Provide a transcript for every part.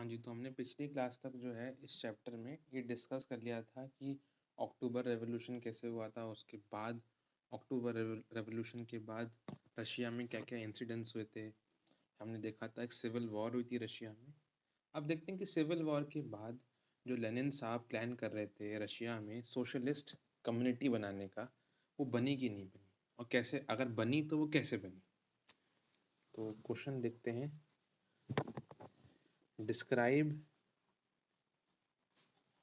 हाँ जी, तो हमने पिछली क्लास तक जो है इस चैप्टर में ये डिस्कस कर लिया था कि अक्टूबर रेवोल्यूशन कैसे हुआ था, उसके बाद अक्टूबर रेवोल्यूशन के बाद रशिया में क्या-क्या इंसिडेंट्स हुए थे। हमने देखा था एक सिविल वॉर हुई थी रशिया में। अब देखते हैं कि सिविल वॉर के बाद जो लेनिन साहब प्लान कर रहे थे रशिया में सोशलिस्ट कम्युनिटी बनाने का, वो बनी कि नहीं बनी? और कैसे अगर बनी तो वो कैसे बनी? तो क्वेश्चन देखते हैं। Describe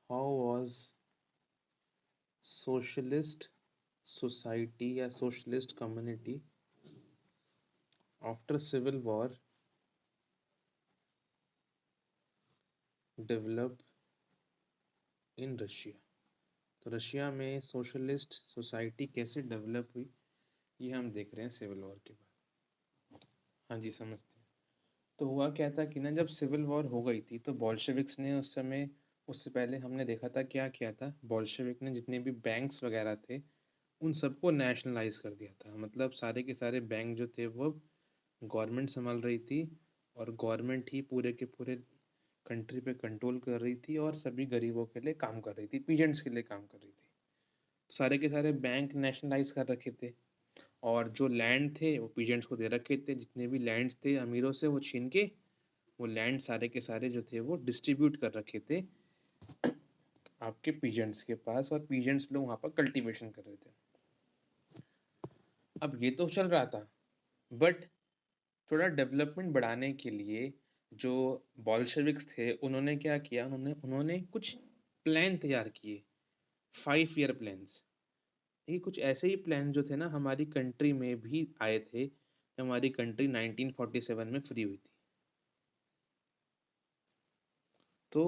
how was socialist society या socialist community after civil war develop in Russia. तो रशिया में सोशलिस्ट सोसाइटी कैसे डेवलप हुई, ये हम देख रहे हैं सिविल वॉर के बाद। हाँ जी, समझते हैं। तो हुआ क्या था कि ना, जब सिविल वॉर हो गई थी तो बॉल्शेविक्स ने उस समय, उससे पहले हमने देखा था क्या किया था। बॉल्शेविक ने जितने भी बैंक्स वगैरह थे उन सबको नेशनलाइज कर दिया था। मतलब सारे के सारे बैंक जो थे वो गवर्नमेंट संभाल रही थी, और गवर्नमेंट ही पूरे के पूरे कंट्री पे कंट्रोल कर रही थी और सभी गरीबों के लिए काम कर रही थी, पीजेंट्स के लिए काम कर रही थी। सारे के सारे बैंक नेशनलाइज कर रखे थे, और जो लैंड थे वो पीजेंट्स को दे रखे थे। जितने भी लैंड्स थे अमीरों से वो छीन के वो लैंड सारे के सारे जो थे वो डिस्ट्रीब्यूट कर रखे थे आपके पीजेंट्स के पास, और पीजेंट्स लोग वहाँ पर कल्टीवेशन कर रहे थे। अब ये तो चल रहा था, बट थोड़ा डेवलपमेंट बढ़ाने के लिए जो बॉल्शेविक्स थे उन्होंने क्या किया, उन्होंने कुछ प्लान तैयार किए, 5 ईयर प्लान्स। ये कुछ ऐसे ही प्लान जो थे ना हमारी कंट्री में भी आए थे जब हमारी कंट्री 1947 में फ्री हुई थी। तो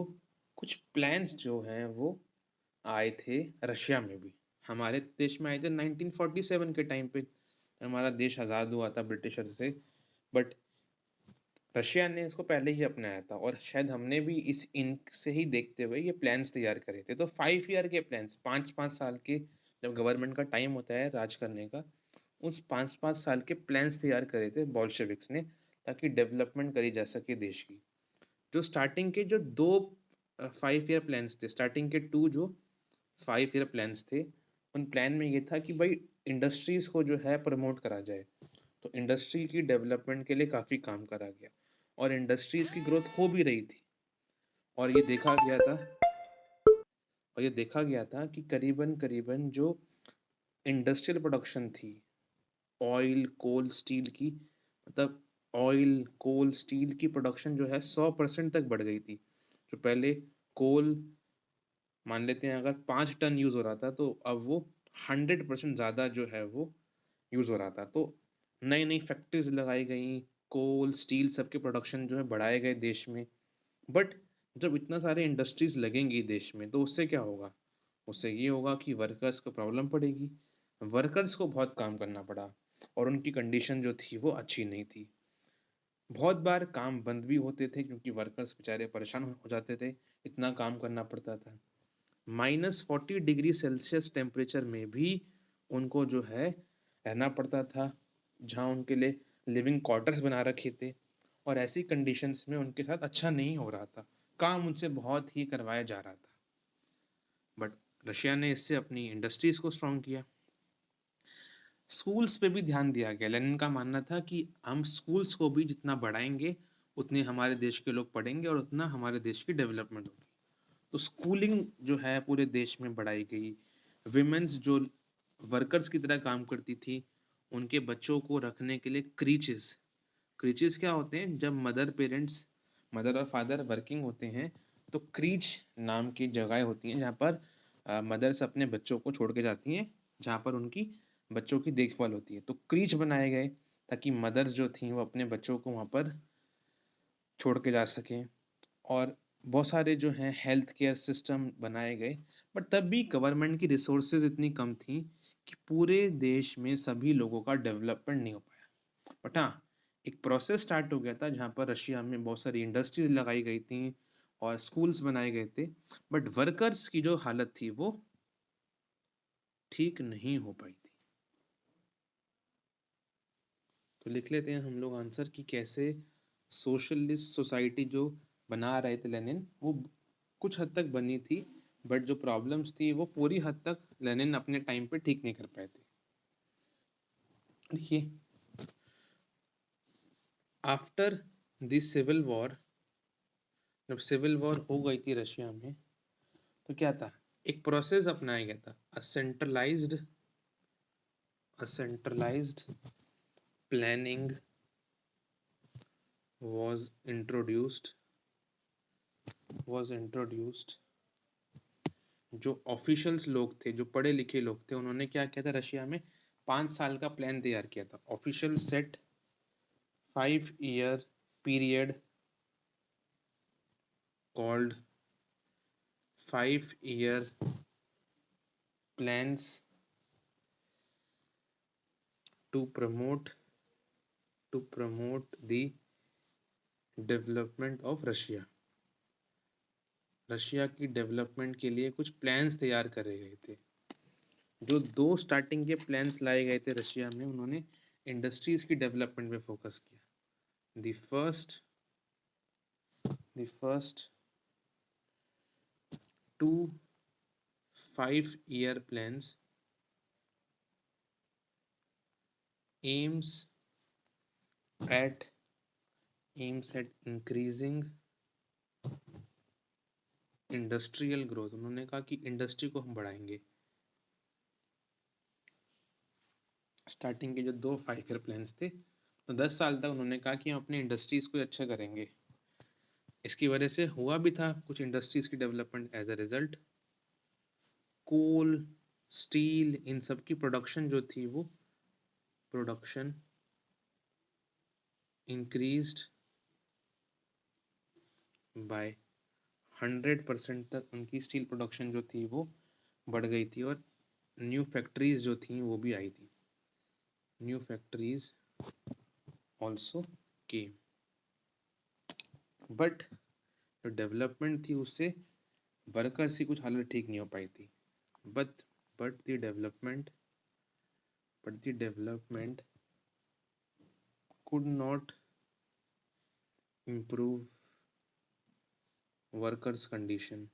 कुछ प्लान्स जो हैं वो आए थे रशिया में भी, हमारे देश में आए थे 1947 के टाइम पे, हमारा देश आज़ाद हुआ था ब्रिटिशर से। बट रशिया ने इसको पहले ही अपनाया था, और शायद हमने भी इस इनसे ही देखते हुए ये प्लान्स तैयार करे थे। तो 5 ईयर के प्लान्स, 5-5 साल के, जब गवर्नमेंट का टाइम होता है राज करने का, उस 5-5 साल के प्लान्स तैयार करे थे बॉल्शेविक्स ने, ताकि डेवलपमेंट करी जा सके देश की। जो स्टार्टिंग के जो दो 5 ईयर प्लान्स थे, स्टार्टिंग के टू जो 5 ईयर प्लान्स थे, उन प्लान में ये था कि भाई इंडस्ट्रीज़ को जो है प्रमोट करा जाए। तो इंडस्ट्री की डेवलपमेंट के लिए काफ़ी काम करा गया, और इंडस्ट्रीज़ की ग्रोथ हो भी रही थी। और ये देखा गया था कि करीबन-करीबन जो इंडस्ट्रियल प्रोडक्शन थी, ऑयल, कोल, स्टील की, मतलब ऑयल, कोल, स्टील की प्रोडक्शन जो है 100% तक बढ़ गई थी। जो पहले कोल मान लेते हैं अगर 5 टन यूज़ हो रहा था, तो अब वो 100% ज़्यादा जो है वो यूज़ हो रहा था। तो नई-नई फैक्ट्रीज़ लगाई गईं, कोल, स्टील सबके प्रोडक्शन जो है बढ़ाए गए देश में। बट जब इतना सारे इंडस्ट्रीज़ लगेंगी देश में तो उससे क्या होगा? उससे ये होगा कि वर्कर्स को प्रॉब्लम पड़ेगी। वर्कर्स को बहुत काम करना पड़ा, और उनकी कंडीशन जो थी वो अच्छी नहीं थी। बहुत बार काम बंद भी होते थे क्योंकि वर्कर्स बेचारे परेशान हो जाते थे, इतना काम करना पड़ता था। -40 डिग्री सेल्सियस टेम्परेचर में भी उनको जो है रहना पड़ता था, जहाँ उनके लिए लिविंग क्वार्टर्स बना रखे थे, और ऐसी कंडीशंस में उनके साथ अच्छा नहीं हो रहा था, काम उनसे बहुत ही करवाया जा रहा था। बट रशिया ने इससे अपनी इंडस्ट्रीज़ को स्ट्रॉन्ग किया। स्कूल्स पे भी ध्यान दिया गया। लेनिन का मानना था कि हम स्कूल्स को भी जितना बढ़ाएँगे, उतने हमारे देश के लोग पढ़ेंगे और उतना हमारे देश की डेवलपमेंट होगी। तो स्कूलिंग जो है पूरे देश में बढ़ाई गई। विमेन्स जो वर्कर्स की तरह काम करती थी, उनके बच्चों को रखने के लिए क्रीचेस, क्रीचेस क्या होते हैं, जब मदर और फादर वर्किंग होते हैं तो क्रीच नाम की जगह होती हैं जहाँ पर मदर्स अपने बच्चों को छोड़ के जाती हैं, जहाँ पर उनकी बच्चों की देखभाल होती है। तो क्रीच बनाए गए ताकि मदर्स जो थीं वो अपने बच्चों को वहाँ पर छोड़ के जा सकें, और बहुत सारे जो हैं हेल्थ केयर सिस्टम बनाए गए। बट तब भी गवर्नमेंट की रिसोर्सेज इतनी कम थी कि पूरे देश में सभी लोगों का डेवलपमेंट नहीं हो पाया। बट हाँ, एक प्रोसेस स्टार्ट हो गया था जहाँ पर रशिया में बहुत सारी इंडस्ट्रीज लगाई गई थी और स्कूल्स बनाए गए थे। बट वर्कर्स की जो हालत थी वो ठीक नहीं हो पाई थी। तो लिख लेते हैं हम लोग आंसर कि कैसे सोशलिस्ट सोसाइटी जो बना रहे थे लेनिन, वो कुछ हद तक बनी थी, बट जो प्रॉब्लम्स थी वो पूरी हद तक लेनिन अपने टाइम पे ठीक नहीं कर पाए थे। देखिए, आफ्टर द सिविल वॉर, जब सिविल वॉर हो गई थी रशिया में, तो क्या था, एक प्रोसेस अपनाया गया था, अ सेंट्रलाइज्ड प्लानिंग was introduced। जो ऑफिशियल्स लोग थे, जो पढ़े लिखे लोग थे, उन्होंने क्या किया था, रशिया में 5 साल का प्लान तैयार किया था। Official set 5 year period called 5 year plans to promote the development of Russia. Russia की डेवलपमेंट के लिए कुछ प्लान्स तैयार करे गए थे। जो 2 स्टार्टिंग के प्लान्स लाए गए थे रशिया में, उन्होंने इंडस्ट्रीज की डेवलपमेंट पे फोकस किया। The first 2 5 year plans aims at increasing industrial growth. उन्होंने कहा कि इंडस्ट्री को हम बढ़ाएंगे। स्टार्टिंग के जो 2 5 year प्लान्स थे, तो 10 साल तक उन्होंने कहा कि हम अपनी इंडस्ट्रीज को अच्छा करेंगे। इसकी वजह से हुआ भी था कुछ इंडस्ट्रीज की development. As a result coal, steel, इन सब की प्रोडक्शन जो थी, वो प्रोडक्शन इंक्रीज्ड बाय 100% तक उनकी स्टील प्रोडक्शन जो थी वो बढ़ गई थी। और न्यू फैक्ट्रीज जो थी वो भी आई थी। New factories also came, but जो डेवलपमेंट थी उससे वर्कर्स की कुछ हालत ठीक नहीं हो पाई थी। But but the development could not improve workers' condition।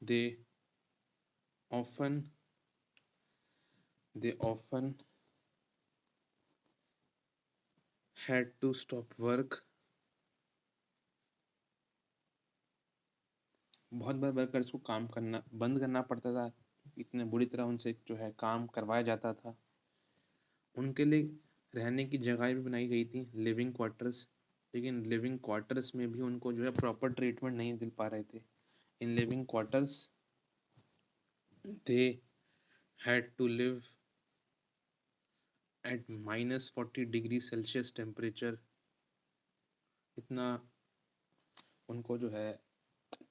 They often had to stop work। बहुत बार वर्कर्स को काम करना बंद करना पड़ता था, इतने बुरी तरह उनसे जो है काम करवाया जाता था। उनके लिए रहने की जगह भी बनाई गई थी, लिविंग क्वार्टर्स, लेकिन लिविंग क्वार्टर्स में भी उनको जो है प्रॉपर ट्रीटमेंट नहीं मिल पा रहे थे। In living quarters they had to live at -40 degree celsius temperature. इतना उनको जो है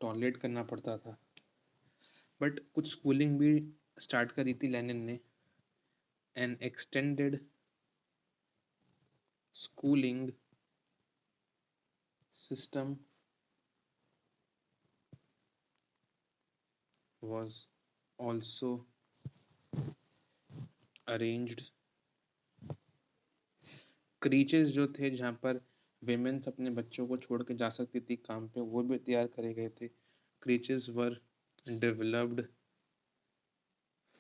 टॉलरेट करना पड़ता था। बट कुछ स्कूलिंग भी स्टार्ट करी थी लेनिन ने। N extended schooling system was also arranged। क्रीचेस जो थे जहाँ पर वेमेंस अपने बच्चों को छोड़ के जा सकती थी काम पे, वो भी तैयार करे गए थे। Creches were developed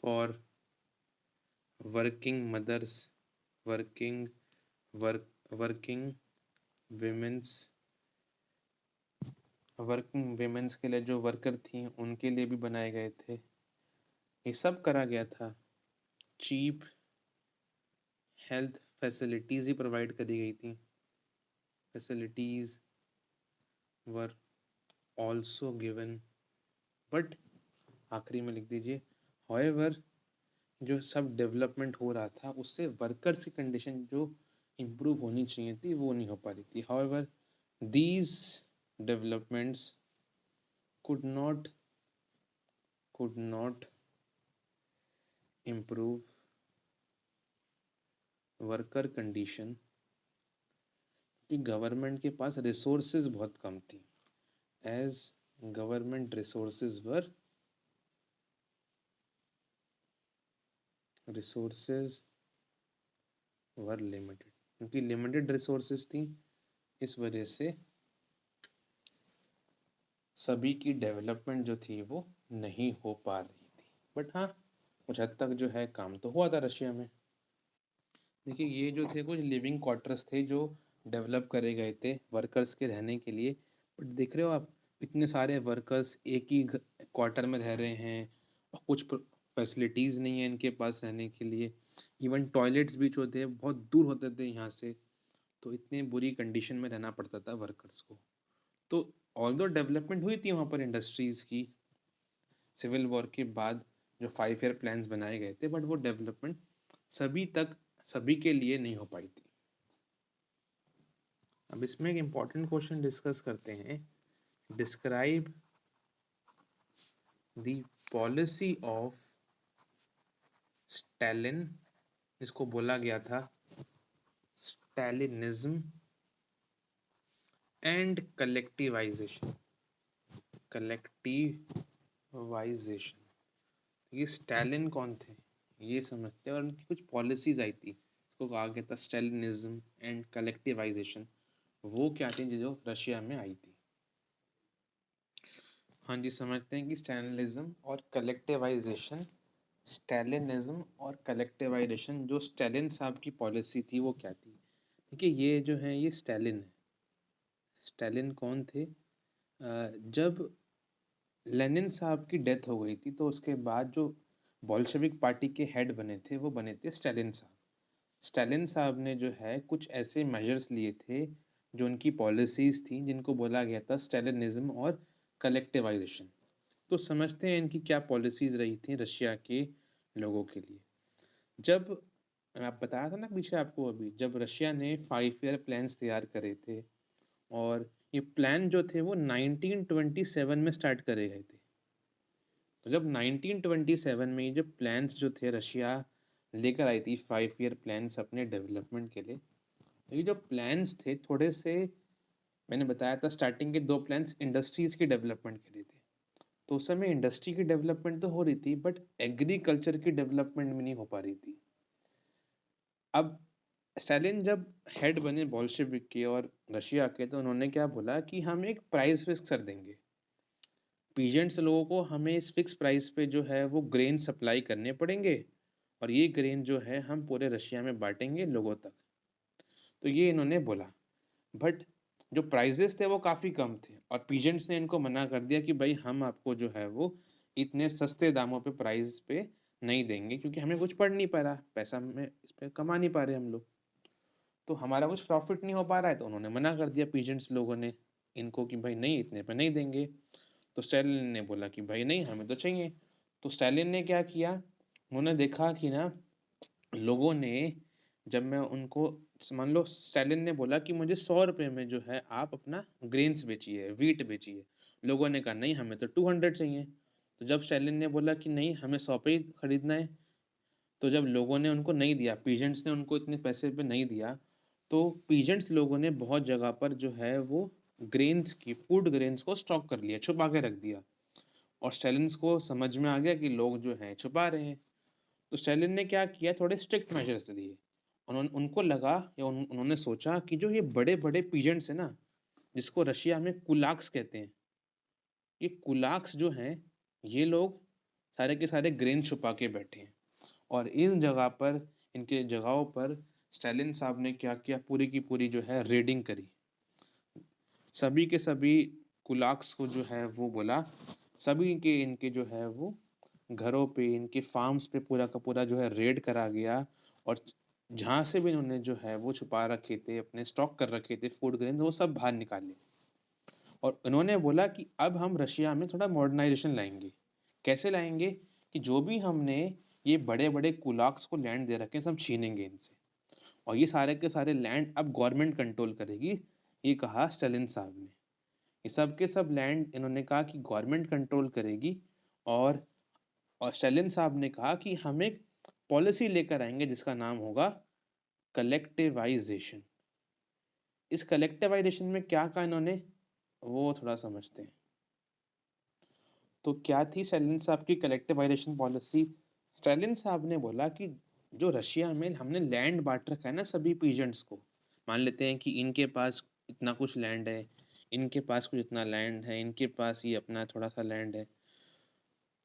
for working mothers, working work working womens working womens के लिए जो वर्कर थी उनके लिए भी बनाए गए थे। ये सब करा गया था। चीप हेल्थ फैसिलिटीज़ ही प्रोवाइड करी गई थी। Facilities were also given, but आखिरी में लिख दीजिए, हाउएवर जो सब डेवलपमेंट हो रहा था उससे वर्कर्स की कंडीशन जो इम्प्रूव होनी चाहिए थी वो नहीं हो पा रही थी। However these developments could not improve worker condition, कि गवर्नमेंट के पास रिसोर्सेज बहुत कम थी। As government resources were limited. क्योंकि लिमिटेड रिसोर्सेज थी, इस वजह से सभी की डेवलपमेंट जो थी वो नहीं हो पा रही थी। बट हाँ, कुछ हद तक जो है काम तो हुआ था रशिया में। देखिए, ये जो थे कुछ लिविंग क्वार्टर्स थे जो डेवलप करे गए थे वर्कर्स के रहने के लिए। बट देख रहे हो आप, इतने सारे वर्कर्स एक ही क्वार्टर में रह रहे हैं और कुछ फैसिलिटीज़ नहीं है इनके पास रहने के लिए। इवन टॉयलेट्स भी जो थे बहुत दूर होते थे यहाँ से, तो इतनी बुरी कंडीशन में रहना पड़ता था वर्कर्स को। तो ऑल्दो डेवलपमेंट हुई थी वहाँ पर इंडस्ट्रीज़ की सिविल वॉर के बाद, जो 5 ईयर प्लान्स बनाए गए थे, बट वो डेवलपमेंट सभी के लिए नहीं हो पाई थी। अब इसमें एक इम्पॉर्टेंट क्वेश्चन डिस्कस करते हैं। Describe the policy of Stalin, इसको बोला गया था स्टालिनिज्म एंड कलेक्टिवाइजेशन। ये स्टालिन कौन थे ये समझते हैं, और उनकी कुछ पॉलिसीज आई थी, इसको कहा गया था स्टालिनिज्म एंड कलेक्टिवाइजेशन। वो क्या थी जो रशिया में आई थी? हाँ जी, समझते हैं कि स्टालिनिज्म और कलेक्टिवाइजेशन जो स्टालिन साहब की पॉलिसी थी वो क्या थी? देखिए, ये जो है ये स्टालिन है। स्टालिन कौन थे? जब लेनिन साहब की डेथ हो गई थी तो उसके बाद जो बोल्शेविक पार्टी के हेड बने थे वो बने थे स्टालिन साहब। स्टालिन साहब ने जो है कुछ ऐसे मेजर्स लिए थे जो उनकी पॉलिसीज़ थी, जिनको बोला गया था स्टालिनिज्म और कलेक्टिवाइजेशन। तो समझते हैं इनकी क्या पॉलिसीज़ रही थी रशिया के लोगों के लिए। जब आप बताया था ना पीछे आपको अभी, जब रशिया ने 5 ईयर प्लान्स तैयार करे थे, और ये प्लान जो थे वो 1927 में स्टार्ट करे गए थे। तो जब 1927 में ये जो प्लान्स जो थे रशिया लेकर आई थी 5 ईयर प्लान्स अपने डेवलपमेंट के लिए, तो ये जो प्लान्स थे थोड़े से, मैंने बताया था स्टार्टिंग के 2 प्लान्स इंडस्ट्रीज़ के डेवलपमेंट के लिए थे। तो उस समय इंडस्ट्री की डेवलपमेंट तो हो रही थी, बट एग्रीकल्चर की डेवलपमेंट भी नहीं हो पा रही थी। अब स्टालिन जब हेड बने बोल्शेविक के और रशिया के, तो उन्होंने क्या बोला कि हम एक प्राइस फिक्स कर देंगे पीजेंट्स लोगों को, हमें इस फिक्स प्राइस पे जो है वो ग्रेन सप्लाई करने पड़ेंगे, और ये ग्रेन जो है हम पूरे रशिया में बांटेंगे लोगों तक। तो ये इन्होंने बोला, बट जो प्राइजेस थे वो काफ़ी कम थे, और पीजेंट्स ने इनको मना कर दिया कि भाई हम आपको जो है वो इतने सस्ते दामों पे प्राइस पे नहीं देंगे, क्योंकि हमें कुछ पड़ नहीं पा रहा, पैसा हमें इस पर कमा नहीं पा रहे हम लोग, तो हमारा कुछ प्रॉफिट नहीं हो पा रहा है। तो उन्होंने मना कर दिया पीजेंट्स लोगों ने इनको कि भाई नहीं, इतने पे नहीं देंगे। तो स्टालिन ने बोला कि भाई नहीं, हमें तो चाहिए। तो स्टालिन ने क्या किया, उन्होंने देखा कि ना लोगों ने, जब मैं उनको, मान लो स्टालिन ने बोला कि मुझे 100 रुपये में जो है आप अपना ग्रेन्स बेचिए, वीट बेचिए। लोगों ने कहा नहीं, हमें तो 200 चाहिए। तो जब स्टालिन ने बोला कि नहीं, हमें 100 पे ही खरीदना है, तो जब लोगों ने उनको नहीं दिया, पीजेंट्स ने उनको इतने पैसे पे नहीं दिया, तो पीजेंट्स लोगों ने बहुत जगह पर जो है वो ग्रेन्स की, फूड ग्रेन्स को स्टॉक कर लिया, छुपा के रख दिया। और स्टालिन को समझ में आ गया कि लोग जो हैं छुपा रहे हैं। तो स्टालिन ने क्या किया, थोड़े स्ट्रिक्ट मेजर्स दिए। उनको लगा, या उन्होंने सोचा कि जो ये बड़े बड़े पीजेंट्स हैं ना, जिसको रशिया में कुलाक्स कहते हैं, ये कुलाक्स जो हैं, ये लोग सारे के सारे ग्रेन छुपा के बैठे हैं। और इन जगह पर, इनके जगहों पर स्टालिन साहब ने क्या किया, पूरी की पूरी जो है रेडिंग करी। सभी के सभी कुलाक्स को जो है वो बोला, सभी के इनके जो है वो घरों पे, इनके फार्म्स पे पूरा का पूरा जो है रेड करा गया। और जहाँ से भी इन्होंने जो है वो छुपा रखे थे, अपने स्टॉक कर रखे थे फूड ग्रेन, वो सब बाहर निकाले। और इन्होंने बोला कि अब हम रशिया में थोड़ा मॉडर्नाइजेशन लाएंगे। कैसे लाएंगे? कि जो भी हमने ये बड़े बड़े कुलाक्स को लैंड दे रखे हैं, सब छीनेंगे इनसे, और ये सारे के सारे लैंड अब गवर्नमेंट कंट्रोल करेगी। ये कहा स्टालिन साहब ने, ये सब के सब लैंड इन्होंने कहा कि गवर्नमेंट कंट्रोल करेगी। और स्टालिन साहब ने कहा कि हम एक पॉलिसी लेकर आएंगे जिसका नाम होगा कलेक्टिवाइजेशन। इस कलेक्टिवाइजेशन में क्या कहा इन्होंने, वो थोड़ा समझते हैं। तो क्या थी स्टालिन साहब की कलेक्टिवाइजेशन पॉलिसी? स्टालिन साहब ने बोला कि जो रशिया में हमने लैंड बांट रखा है ना सभी पीजेंट्स को, मान लेते हैं कि इनके पास इतना कुछ लैंड है, इनके पास कुछ इतना लैंड है, इनके पास ये अपना थोड़ा-सा लैंड है,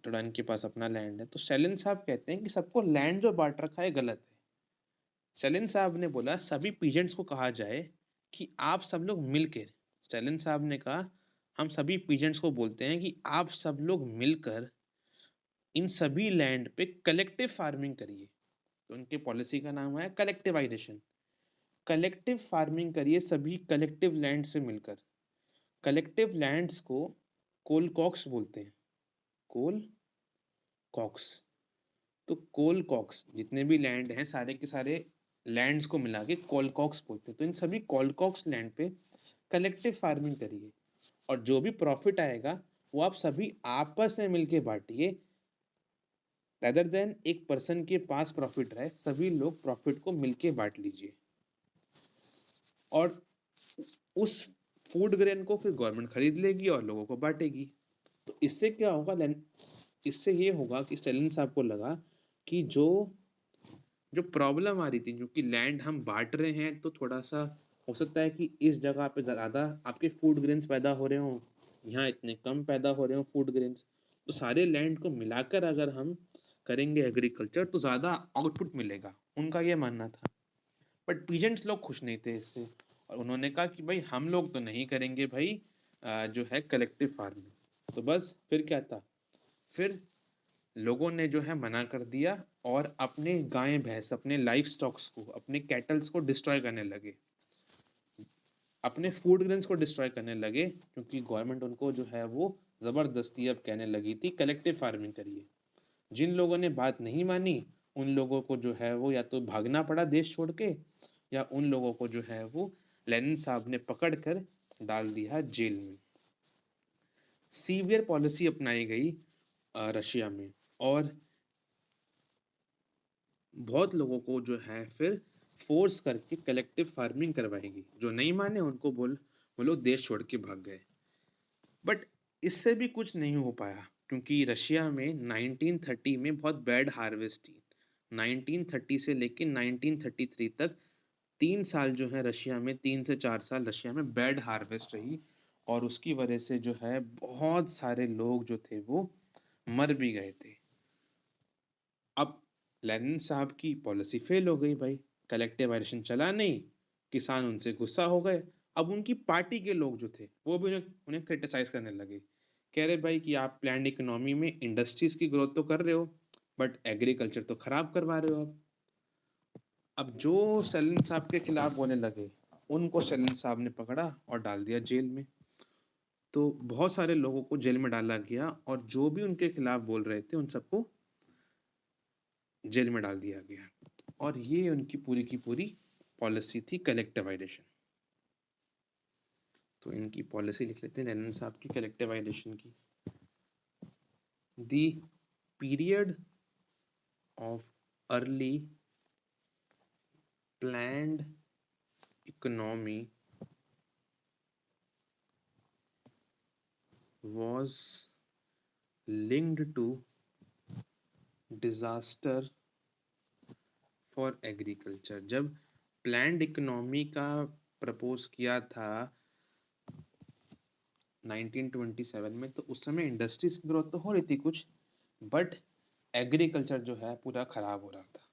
थोड़ा इनके पास अपना लैंड है। तो स्टालिन साहब कहते हैं कि सबको लैंड जो बाँट रखा है गलत है। स्टालिन साहब ने बोला सभी पीजेंट्स को कहा जाए कि आप सब लोग मिलकर, स्टालिन साहब ने कहा हम सभी पीजेंट्स को बोलते हैं कि आप सब लोग मिलकर इन सभी लैंड पे कलेक्टिव फार्मिंग करिए। तो उनके पॉलिसी का नाम है कलेक्टिवाइजेशन। कलेक्टिव फार्मिंग करिए सभी कलेक्टिव लैंड से मिलकर। कलेक्टिव लैंड्स को कोल कॉक्स बोलते हैं। कोल कॉक्स। तो कोल कॉक्स जितने भी लैंड हैं सारे के सारे लैंड्स को मिला के कोल कॉक्स बोलते हैं। तो इन सभी कोल कॉक्स लैंड पे कलेक्टिव फार्मिंग करिए और जो भी प्रॉफिट आएगा वो आप सभी आपस में मिलके बांटिए। रेदर देन एक पर्सन के पास प्रॉफिट रहे, सभी लोग प्रॉफिट को मिलके बांट लीजिए। और उस फूड ग्रेन को फिर गवर्नमेंट खरीद लेगी और लोगों को बांटेगी। तो इससे क्या होगा, इससे ये होगा कि स्टालिन साहब को लगा कि जो जो प्रॉब्लम आ रही थी, क्योंकि लैंड हम बांट रहे हैं तो थोड़ा सा हो सकता है कि इस जगह पे ज़्यादा आपके फूड ग्रेन्स पैदा हो रहे हों, यहाँ इतने कम पैदा हो रहे हों फूड ग्रेन्स। तो सारे लैंड को मिलाकर अगर हम करेंगे एग्रीकल्चर तो ज़्यादा आउटपुट मिलेगा, उनका ये मानना था। बट पीजेंट्स लोग खुश नहीं थे इससे और उन्होंने कहा कि भाई हम लोग तो नहीं करेंगे भाई जो है कलेक्टिव फार्मिंग। तो बस फिर क्या था, फिर लोगों ने जो है मना कर दिया और अपने गाय भैंस, अपने लाइफ स्टॉक्स को, अपने कैटल्स को डिस्ट्रॉय करने लगे, अपने फूड ग्रेन्स को डिस्ट्रॉय करने लगे, क्योंकि गवर्नमेंट उनको जो है वो ज़बरदस्ती अब कहने लगी थी कलेक्टिव फार्मिंग करिए। जिन लोगों ने बात नहीं मानी उन लोगों को जो है वो या तो भागना पड़ा देश छोड़ के, या उन लोगों को जो है वो लेनिन साहब ने पकड़ कर डाल दिया जेल में। सीवियर पॉलिसी अपनाई गई रशिया में और बहुत लोगों को जो है फिर फोर्स करके कलेक्टिव फार्मिंग करवाएगी। जो नहीं माने उनको वो लोग देश छोड़ के भाग गए। बट इससे भी कुछ नहीं हो पाया, क्योंकि रशिया में 1930 में बहुत बैड हार्वेस्ट थी। 1930 से लेकर 1933 तक 3 साल जो है रशिया में, 3 से 4 साल रशिया में बैड हार्वेस्ट रही और उसकी वजह से जो है बहुत सारे लोग जो थे वो मर भी गए थे। अब लेनिन साहब की पॉलिसी फेल हो गई भाई, कलेक्टिवाइजेशन चला नहीं, किसान उनसे गुस्सा हो गए। अब उनकी पार्टी के लोग जो थे वो भी उन्हें उन्हें क्रिटिसाइज करने लगे, कह रहे भाई कि आप प्लान्ड इकोनॉमी में इंडस्ट्रीज की ग्रोथ तो कर रहे हो बट एग्रीकल्चर तो खराब करवा रहे हो। अब जो स्टालिन साहब के खिलाफ बोलने लगे उनको स्टालिन साहब ने पकड़ा और डाल दिया जेल में। तो बहुत सारे लोगों को जेल में डाला गया और जो भी उनके खिलाफ बोल रहे थे उन सबको जेल में डाल दिया गया। और ये उनकी पूरी की पूरी पॉलिसी थी कलेक्टिवाइजेशन। तो इनकी पॉलिसी लिख लेते हैं लेनिन साहब की कलेक्टिवाइजेशन की। The period of early planned economy was linked to disaster for agriculture। जब प्लान्ड इकोनॉमी का प्रपोज किया था 1927 में, तो उस समय इंडस्ट्रीज की ग्रोथ तो हो रही थी कुछ, बट एग्रीकल्चर जो है पूरा खराब हो रहा था।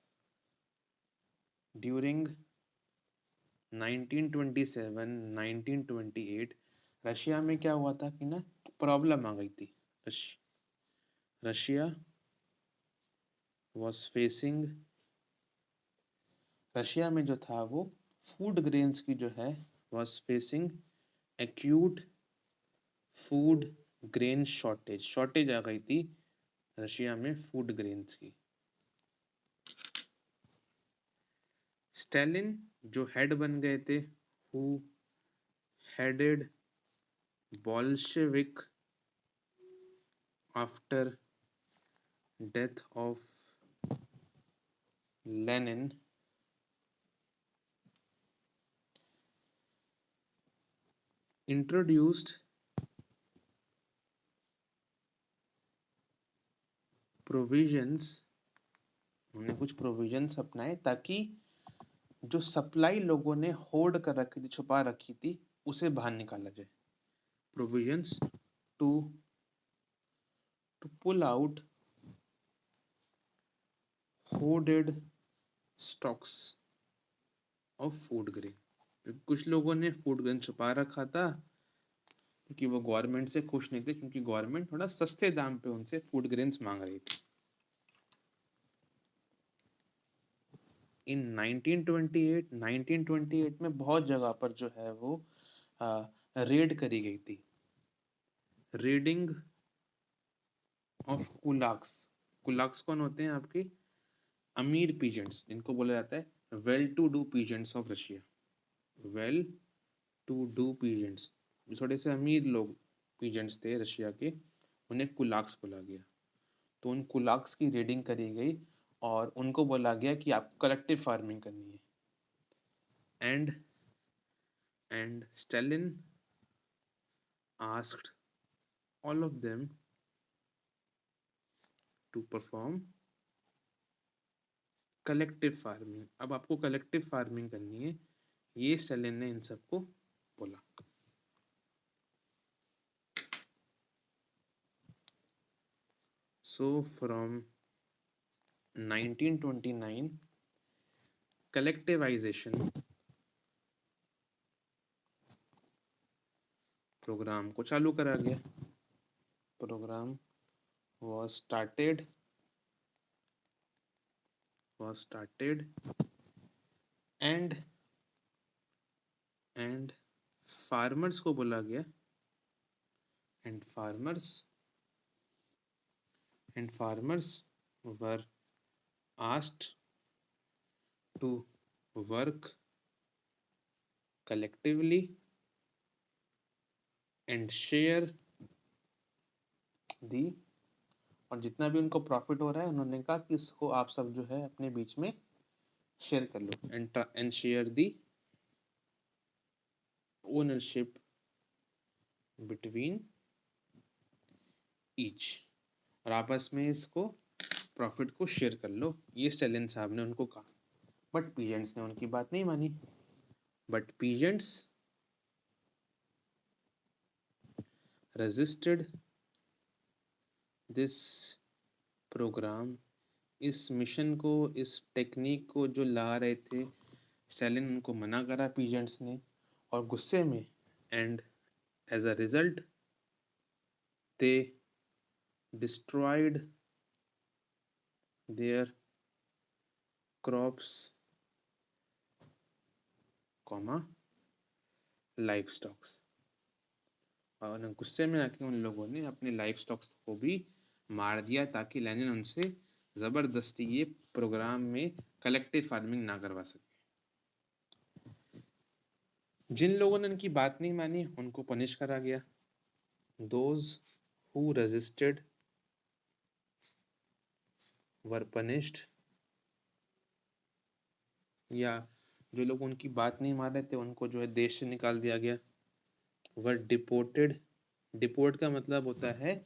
ड्यूरिंग 1927 1928 रशिया में क्या हुआ था कि ना प्रॉब्लम आ गई थी। रशिया was facing, रशिया में जो था वो फूड ग्रेन्स की जो है was facing acute food grain shortage, shortage आ गई थी रशिया में फूड ग्रेन्स की। स्टालिन जो हेड बन गए थे, who headed Bolshevik after death of Lenin, introduced provisions, उन्होंने कुछ प्रोविजंस अपनाए ताकि जो सप्लाई लोगों ने होल्ड कर रखी थी, छुपा रखी थी, उसे बाहर निकाला जाए। Provisions to pull out hoarded stocks of food grain. कुछ लोगों ने फूड ग्रेन छुपा रखा था क्योंकि वो गवर्नमेंट से खुश नहीं थे, क्योंकि गवर्नमेंट थोड़ा सस्ते दाम पे उनसे फूड ग्रेन्स मांग रही थी। इन 1928 में बहुत जगह पर जो है वो रेड करी गई थी। Raiding of कुलाक्स। कुलाक्स कौन होते हैं? आपके अमीर पीजेंट्स, जिनको बोला जाता है well to do peasants of Russia. Well to do peasants, जो थोड़े से अमीर लोग पीजेंट्स थे रशिया के, उन्हें कुलाक्स बोला गया। तो उन कुलाक्स की रेडिंग करी गई और उनको बोला गया कि आपको कलेक्टिव फार्मिंग करनी है। And Stalin asked all of them to perform collective farming. अब आपको कलेक्टिव फार्मिंग करनी है, ये स्टालिन ने इन सबको बोला। सो फ्रॉम 1929 कलेक्टिवाइजेशन प्रोग्राम को चालू करा गया। Program was started and farmers को बोला गया and farmers were asked to work collectively and share the, और जितना भी उनको प्रॉफिट हो रहा है उन्होंने कहा कि इसको आप सब जो है अपने बीच में शेयर कर लो। And share the ownership between each, और आपस में इसको प्रॉफिट को शेयर कर लो, ये स्टालिन साहब ने उनको कहा। बट पीजेंट्स ने उनकी बात नहीं मानी। But peasants resisted this program. इस मिशन को, इस टेक्निक को जो ला रहे थे स्टालिन, उनको मना करा पीजेंट्स ने, और गुस्से में and as a result they destroyed their crops comma life stocks. और गुस्से में आके उन लोगों ने अपने लाइफ स्टॉक्स को भी मार दिया ताकि लेनिन उनसे ज़बरदस्ती ये प्रोग्राम में कलेक्टिव फार्मिंग ना करवा सके। जिन लोगों ने उनकी बात नहीं मानी उनको पनिश करा गया। Those who resisted were punished, या जो लोग उनकी बात नहीं मान रहे थे उनको जो है देश से निकाल दिया गया। वर डिपोर्टेड। डिपोर्ट का मतलब होता है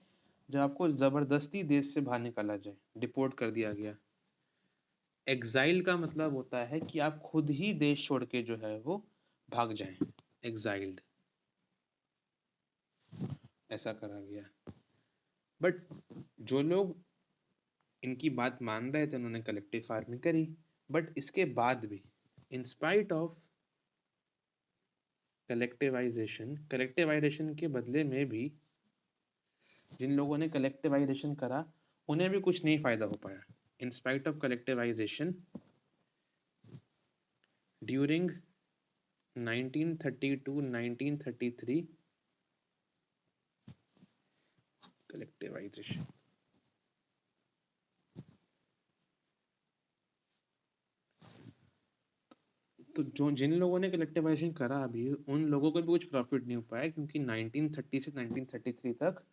जब आपको ज़बरदस्ती देश से बाहर निकाला जाए, डिपोर्ट कर दिया गया। एग्जाइल का मतलब होता है कि आप खुद ही देश छोड़ के जो है वो भाग जाएं, एग्जाइल्ड, ऐसा करा गया। बट जो लोग इनकी बात मान रहे थे उन्होंने कलेक्टिव फार्मिंग करी। बट इसके बाद भी इन स्पाइट ऑफ कलेक्टिवाइजेशन के बदले में भी जिन लोगों ने कलेक्टिवाइजेशन करा उन्हें भी कुछ नहीं फायदा हो पाया। इन spite of collectivisation during 1932-1933 collectivisation, तो जो जिन लोगों ने कलेक्टिवाइजेशन करा अभी उन लोगों को भी कुछ प्रॉफिट नहीं हो पाया, क्योंकि 1930 से 1933 तक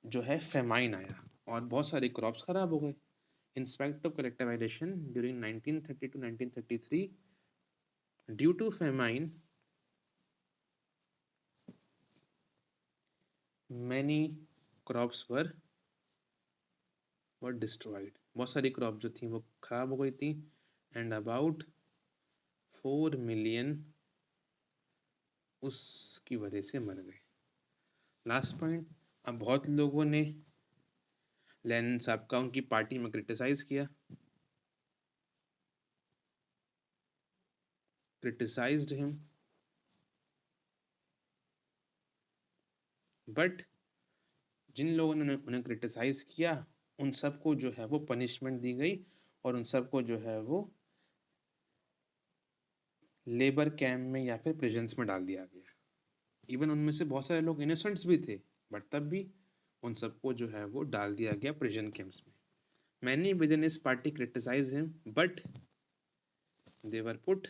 जो है फेमाइन आया और बहुत सारे क्रॉप्स खराब हो गए। In spite of collectivisation during 1930 to 1933 due to famine many crops were destroyed. बहुत सारी क्रॉप जो थी वो खराब हो गई थी। एंड अबाउट 4 मिलियन उसकी वजह से मर गए। लास्ट पॉइंट, अब बहुत लोगों ने लेनिन साहब का उनकी पार्टी में क्रिटिसाइज किया, क्रिटिसाइज्ड हिम, बट जिन लोगों ने उन्हें क्रिटिसाइज किया उन सबको जो है वो पनिशमेंट दी गई और उन सबको जो है वो लेबर कैंप में या फिर प्रिजन्स में डाल दिया गया। इवन उनमें से बहुत सारे लोग इनोसेंट्स भी थे, बट तब भी उन सबको जो है वो डाल दिया गया प्रिजन कैंप्स में। Many within his party criticise him but they were put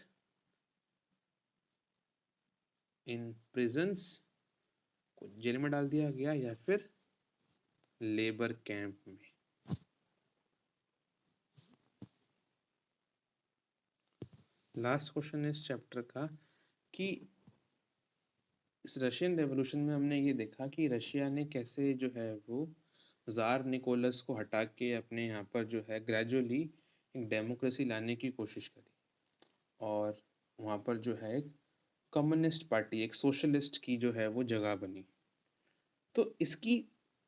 in prisons, को जेल में डाल दिया गया या फिर लेबर कैंप में। लास्ट क्वेश्चन इस चैप्टर का कि इस रशियन रेवोल्यूशन में हमने ये देखा कि रशिया ने कैसे जो है वो ज़ार निकोलस को हटा के अपने यहाँ पर जो है ग्रेजुअली एक डेमोक्रेसी लाने की कोशिश करी और वहाँ पर जो है एक कम्युनिस्ट पार्टी, एक सोशलिस्ट की जो है वो जगह बनी। तो इसकी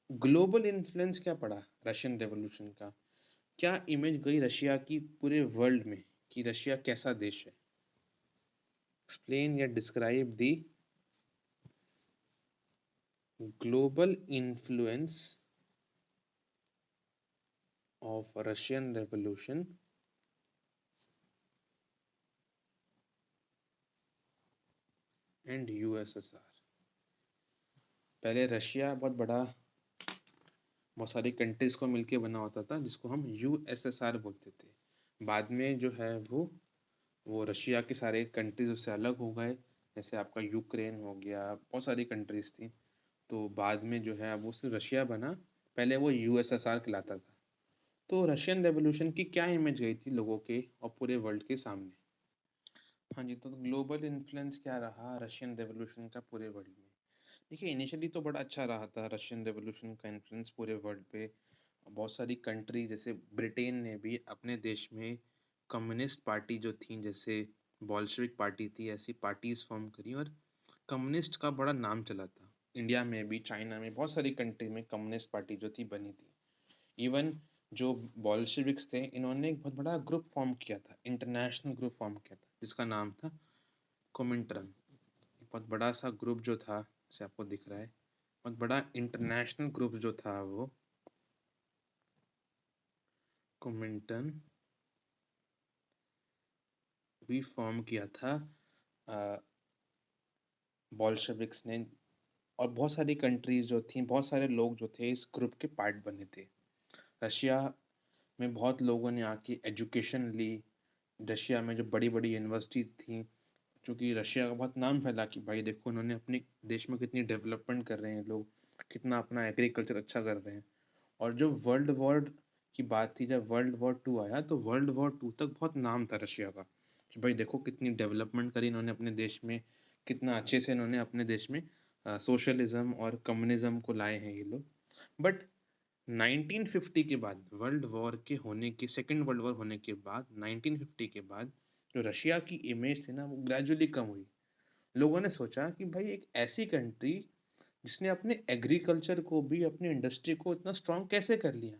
ग्लोबल इन्फ्लुएंस क्या पड़ा रशियन रेवोल्यूशन का, क्या इमेज गई रशिया की पूरे वर्ल्ड में कि रशिया कैसा देश है। एक्सप्लेन या describe the global influence of Russian Revolution and USSR। पहले रशिया बहुत बड़ा, बहुत सारी कंट्रीज को मिलके बना होता था जिसको हम USSR बोलते थे। बाद में जो है वो रशिया के सारे कंट्रीज उससे अलग हो गए, जैसे आपका यूक्रेन हो गया, बहुत सारी कंट्रीज थी। तो बाद में जो है वो सिर्फ रशिया बना, पहले वो USSR कहलाता था। तो रशियन रेवोल्यूशन की क्या इमेज गई थी लोगों के और पूरे वर्ल्ड के सामने। हाँ जी, तो ग्लोबल इन्फ्लुएंस क्या रहा रशियन रेवोल्यूशन का पूरे वर्ल्ड में। देखिए इनिशियली तो बड़ा अच्छा रहा था रशियन रेवोल्यूशन का इन्फ्लुएंस पूरे वर्ल्ड पे। बहुत सारी कंट्री जैसे ब्रिटेन ने भी अपने देश में कम्युनिस्ट पार्टी जो थी, जैसे बॉल्शेविक पार्टी थी, ऐसी पार्टीज फॉर्म करी और कम्युनिस्ट का बड़ा नाम चला था। इंडिया में भी, चाइना में, बहुत सारी कंट्री में कम्युनिस्ट पार्टी जो थी बनी थी। इवन जो बॉल्शेविक्स थे इन्होंने एक बहुत बड़ा ग्रुप फॉर्म किया था, इंटरनेशनल ग्रुप फॉर्म किया था जिसका नाम था कोमिंटर्न। बहुत बड़ा सा ग्रुप जो था, जैसे आपको दिख रहा है, बहुत बड़ा इंटरनेशनल ग्रुप जो था वो कोमिंटर्न भी फॉर्म किया था बॉल्शेविक्स ने। और बहुत सारी कंट्रीज जो थी, बहुत सारे लोग जो थे इस ग्रुप के पार्ट बने थे। रशिया में बहुत लोगों ने आके एजुकेशन ली। रशिया में जो बड़ी बड़ी यूनिवर्सिटी थी, क्योंकि रशिया का बहुत नाम फैला कि भाई देखो उन्होंने अपने देश में कितनी डेवलपमेंट कर रहे हैं लोग, कितना अपना एग्रीकल्चर अच्छा कर रहे हैं। और जो वर्ल्ड वॉर की बात थी, जब वर्ल्ड वॉर 2 आया तो वर्ल्ड वॉर 2 तक बहुत नाम था रशिया का कि भाई देखो कितनी डेवलपमेंट करी इन्होंने अपने देश में, कितना अच्छे से इन्होंने अपने देश में सोशलिज्म और कम्युनिज्म को लाए हैं ये लोग। बट 1950 के बाद, वर्ल्ड वॉर के होने के, सेकेंड वर्ल्ड वॉर होने के बाद, 1950 के बाद जो रशिया की इमेज थी ना वो ग्रेजुअली कम हुई। लोगों ने सोचा कि भाई एक ऐसी कंट्री जिसने अपने एग्रीकल्चर को भी, अपनी इंडस्ट्री को इतना स्ट्रांग कैसे कर लिया।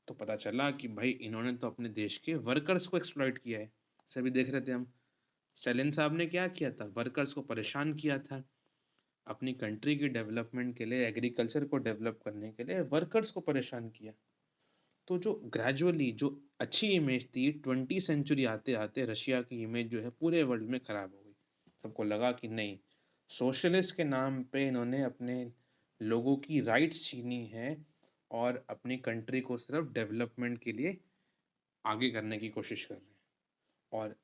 तो पता चला कि भाई इन्होंने तो अपने देश के वर्कर्स को एक्सप्लॉइट किया है। सभी देख रहे थे हम, स्टालिन साहब ने क्या किया था, वर्कर्स को परेशान किया था। अपनी कंट्री की डेवलपमेंट के लिए, एग्रीकल्चर को डेवलप करने के लिए वर्कर्स को परेशान किया। तो जो ग्रेजुअली जो अच्छी इमेज थी, 20 सेंचुरी आते आते रशिया की इमेज जो है पूरे वर्ल्ड में खराब हो गई। सबको लगा कि नहीं, सोशलिस्ट के नाम पे इन्होंने अपने लोगों की राइट्स छीनी है और अपनी कंट्री को सिर्फ डेवलपमेंट के लिए आगे करने की कोशिश कर रहे हैं। और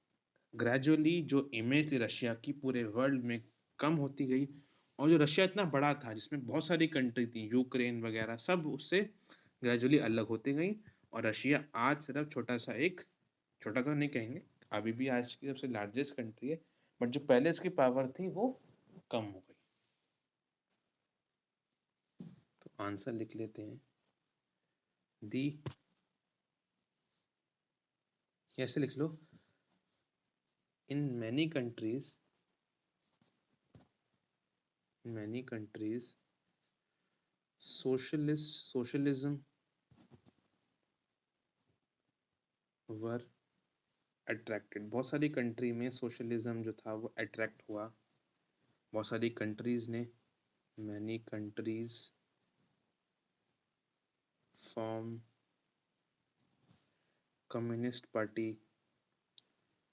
ग्रेजुअली जो इमेज थी रशिया की पूरे वर्ल्ड में कम होती गई। और जो रशिया इतना बड़ा था जिसमें बहुत सारी कंट्री थी, यूक्रेन वगैरह, सब उससे ग्रेजुअली अलग होती गई। और रशिया आज सिर्फ छोटा सा एक, छोटा तो नहीं कहेंगे, अभी भी आज की सबसे लार्जेस्ट कंट्री है, बट जो पहले इसकी पावर थी वो कम हो गई। तो आंसर लिख लेते हैं, दी, कैसे लिख लो, in many countries socialism were attracted। बहुत सारी कंट्री में सोशलिज्म जो था वो अट्रैक्ट हुआ, बहुत सारी कंट्रीज ने। Many countries form communist party,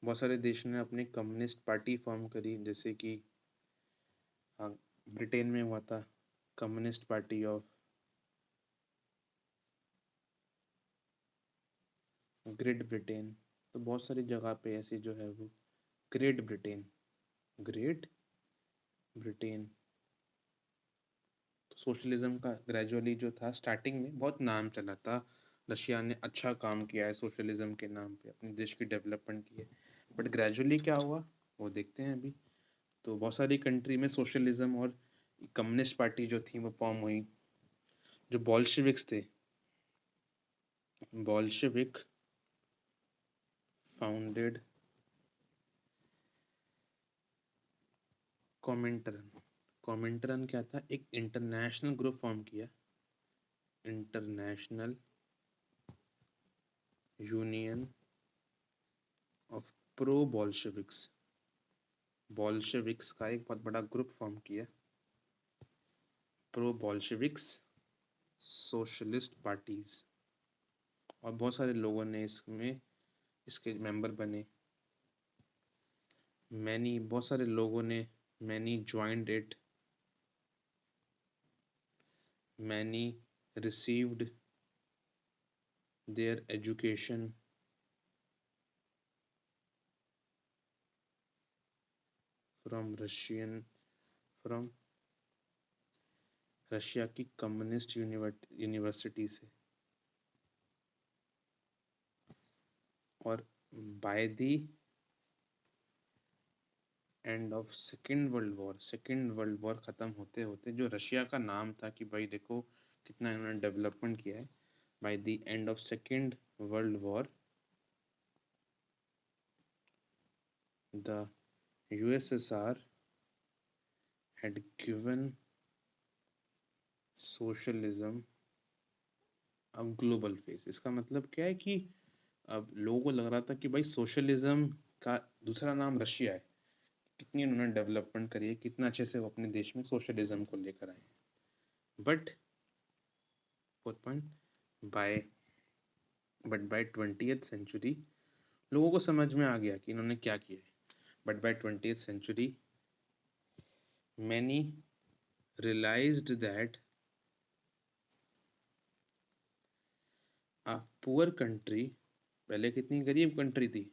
बहुत सारे देश ने अपनी कम्युनिस्ट पार्टी फॉर्म करी, जैसे कि ब्रिटेन में हुआ था communist party of great Britain. तो बहुत सारी जगह पे ऐसी जो है वो ग्रेट ब्रिटेन तो सोशलिज्म का ग्रेजुअली जो था स्टार्टिंग में बहुत नाम चला था, रशिया ने अच्छा काम किया है सोशलिज्म के नाम पे, अपने देश की डेवलपमेंट की है। बट ग्रेजुअली क्या हुआ वो देखते हैं अभी। तो बहुत सारी कंट्री में सोशलिज्म और कम्युनिस्ट पार्टी जो थी वो फॉर्म हुई। जो बॉल्शेविक्स थे, बॉल्शेविक फाउंडेड कॉमिंटरन। कॉमिंटरन क्या था, एक इंटरनेशनल ग्रुप फॉर्म किया, इंटरनेशनल यूनियन ऑफ प्रो बॉल्शेविक्स। बॉल्शेविक्स का एक बहुत बड़ा ग्रुप फॉर्म किया, प्रो बॉल्शेविक्स सोशलिस्ट पार्टीज, और बहुत सारे लोगों ने इसमें इसके मेंबर बने। मैनी, बहुत सारे लोगों ने, many joined it, many received there education from from Russia की कम्युनिस्ट यूनिवर्सिटी से। और by the end of second world war ख़त्म होते होते जो रशिया का नाम था कि भाई देखो कितना इन्होंने डेवलपमेंट किया है, by the end of second world war the USSR had given socialism a global face। इसका मतलब क्या है कि अब लोगों को लग रहा था कि भाई सोशलिज्म का दूसरा नाम रशिया है, कितनी उन्होंने डेवलपमेंट करी है, कितना अच्छे से वो अपने देश में सोशलिज्म को लेकर आए। But fourth point, by but by 20th century लोगों को समझ में आ गया कि इन्होंने क्या किया है। But by 20th century many realized that a poor country, पहले कितनी गरीब कंट्री थी,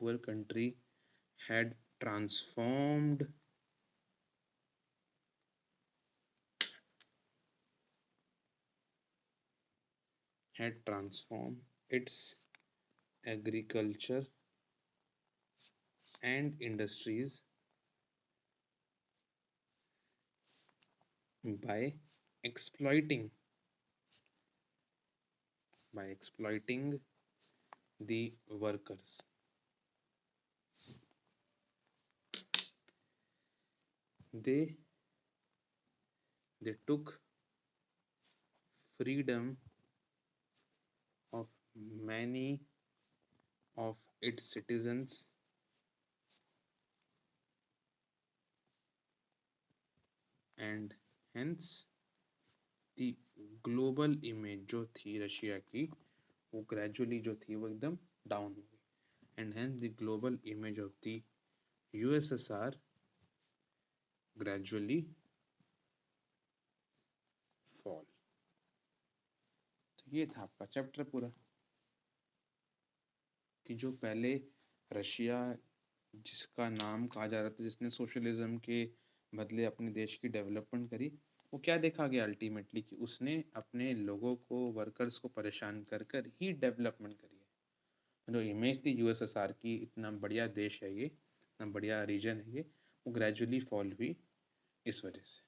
poor country had transformed its agriculture and industries by exploiting the workers। They took freedom of many of its citizens and hence the global image जो थी Russia की वो gradually जो थी वो एकदम डाउन हो गई। And hence the global image of the USSR gradually fall. तो ये था आपका चैप्टर पूरा, कि जो पहले रशिया जिसका नाम कहा जा रहा था, जिसने सोशलिज्म के बदले अपने देश की डेवलपमेंट करी, वो क्या देखा गया अल्टीमेटली कि उसने अपने लोगों को, वर्कर्स को परेशान कर कर ही डेवलपमेंट करी है। जो इमेज थी USSR की, इतना बढ़िया देश है ये, इतना बढ़िया रीजन है ये, वो ग्रेजुअली फॉल हुई इस वजह से।